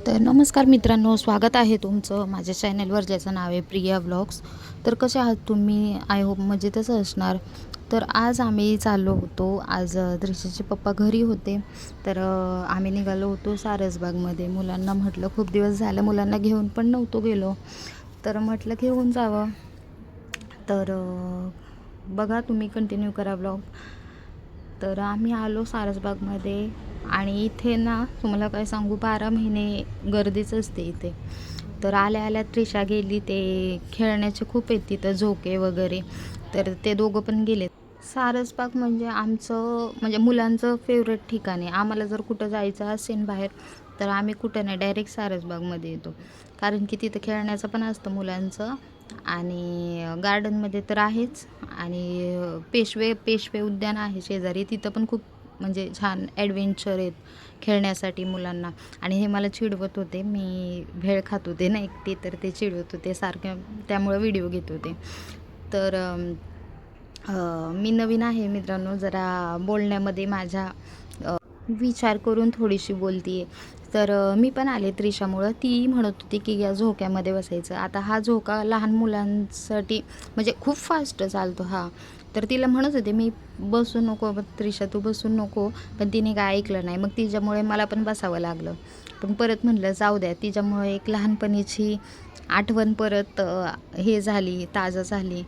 तर नमस्कार मित्रांनो, स्वागत आहे तुमचं माझ्या चॅनलवर ज्याचं नाव आहे प्रिया व्लॉग्स. तर कसे आहात तुम्ही? आय होप मजेतच असणार. तर आज आम्ही चाललो होतो. आज दृश्याचे पप्पा घरी होते. तर आम्ही निघालो होतो सारसबागमध्ये. मुलांना म्हटलं, खूप दिवस झालं मुलांना घेऊन पण नव्हतो गेलो, तर म्हटलं घेऊन जावं. तर बघा, तुम्ही कंटिन्यू करा व्लॉग. तर आम्ही आलो सारसबागमध्ये आणि इथे ना तुम्हाला काय सांगू, 12 महिने गर्दीच असते इथे. तर आल्या आल्या त्रिशा गेली, ते खेळण्याचे खूप आहेत तिथं, झोके वगैरे. तर ते दोघं पण गेले. सारसबाग म्हणजे आमचं, म्हणजे मुलांचं फेवरेट ठिकाण आहे. आम्हाला जर कुठं जायचं असेल बाहेर, तर आम्ही कुठं नाही, डायरेक्ट सारसबागमध्ये येतो. कारण की तिथं खेळण्याचं पण असतं मुलांचं, आणि गार्डनमध्ये तर आहेच. आणि पेशवे उद्यान आहे शेजारी, तिथं पण खूप म्हणजे छान ॲडव्हेंचर आहेत खेळण्यासाठी मुलांना. आणि हे मला चिडवत होते, मी भेळ खात होते ना एकटी, तर ते चिडवत होते सारखं, त्यामुळे व्हिडिओ घेत होते. तर मी नवीन आहे मित्रांनो, जरा बोलण्यामध्ये माझ्या विचार करून थोडीशी बोलते आहे. तर मी पण आले त्रिशामुळं. ती म्हणत होती की या झोक्यामध्ये बसायचं. आता हा झोका लहान मुलांसाठी म्हणजे खूप फास्ट चालतो हा. तर तिला म्हणत होते मी, बसू नको त्रिशा, तू बसू नको. पण तिने काय ऐकलं नाही. मग तिच्यामुळे मला पण बसावं लागलं. पण परत म्हटलं जाऊ द्या, तिच्यामुळे एक लहानपणीची आठवण परत हे झाली, ताजा झाली.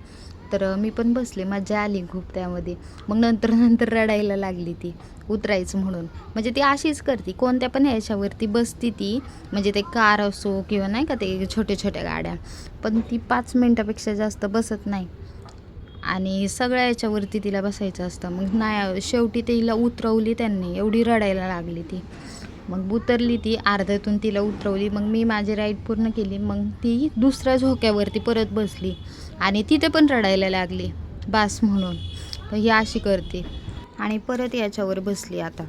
तर मी पण बसले, मजा आली खूप त्यामध्ये. मग नंतर रडायला लागली ती, उतरायचं म्हणून. म्हणजे ती अशीच करते, कोणत्या पण ह्याच्यावरती बसती ती. म्हणजे ते कार असो किंवा नाही का ते छोट्या गाड्या, पण ती 5 मिनटापेक्षा जास्त बसत नाही. आणि सगळ्या याच्यावरती तिला बसायचं असतं. मग नाही, शेवटी तिला उतरवली त्यांनी, एवढी रडायला लागली ती. मग उतरली ती, अर्ध्यातून तिला उतरवली. मग मी माझी राईड पूर्ण केली. मग ती दुसऱ्या झोक्यावरती परत बसली आणि तिथे पण रडायला लागली बास म्हणून. तर ही अशी करते. आणि परत याच्यावर बसली, आता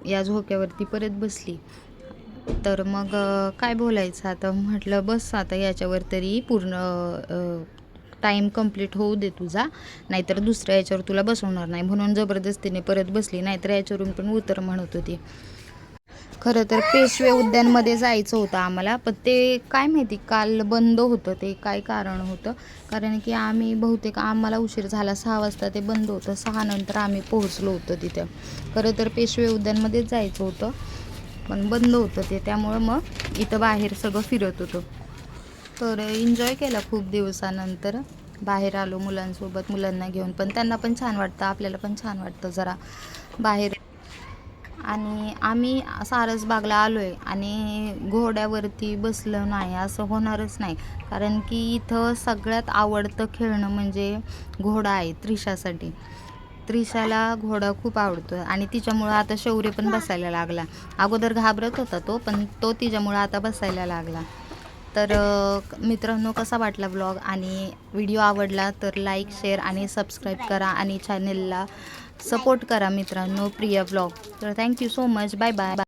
या झोक्यावरती परत बसली. तर मग काय बोलायचं आता, म्हटलं बस आता याच्यावर तरी पूर्ण टाईम कंप्लीट होऊ दे तुझा, नाहीतर दुसऱ्या याच्यावर तुला बसवणार नाही. म्हणून जबरदस्तीने परत बसली, नाहीतर याच्यावरून पण उतर म्हणत होती. खरं तर पेशवे उद्यानमध्ये जायचं होतं आम्हाला, पण ते काय माहिती काल बंद होतं. ते काय कारण होतं, कारण की आम्ही बहुतेक आम्हाला उशीर झाला, 6 वाजता ते बंद होतं. 6 नंतर आम्ही पोहोचलो होतो तिथं. खरं तर पेशवे उद्यानमध्येच जायचं होतं, पण बंद होतं ते, त्यामुळं मग इथं बाहेर सगळं फिरत होतो. तर एन्जॉय केला खूप दिवसानंतर. बाहेर आलो मुलांसोबत, मुलांना घेऊन. पण त्यांना पण छान वाटतं, आपल्याला पण छान वाटतं जरा बाहेर. आणि आम्ही सारसबागला आलो आहे आणि घोड्यावरती बसलं नाही असं होणारच नाही. कारण की इथं सगळ्यात आवडतं खेळणं म्हणजे घोडा आहे त्रिशासाठी. त्रिशाला घोडा खूप आवडतो आणि तिच्यामुळं आता शौर्य पण बसायला लागला. अगोदर घाबरत होता तो, पण तो तिच्यामुळं आता बसायला लागला. तर मित्रांनो, कसा वाटला व्लॉग? आणि व्हिडिओ आवडला तर लाईक, शेअर आणि सबस्क्राईब करा आणि चॅनलला सपोर्ट करा मित्रांनो, प्रिया व्लॉग. तर thank you so much. Bye bye.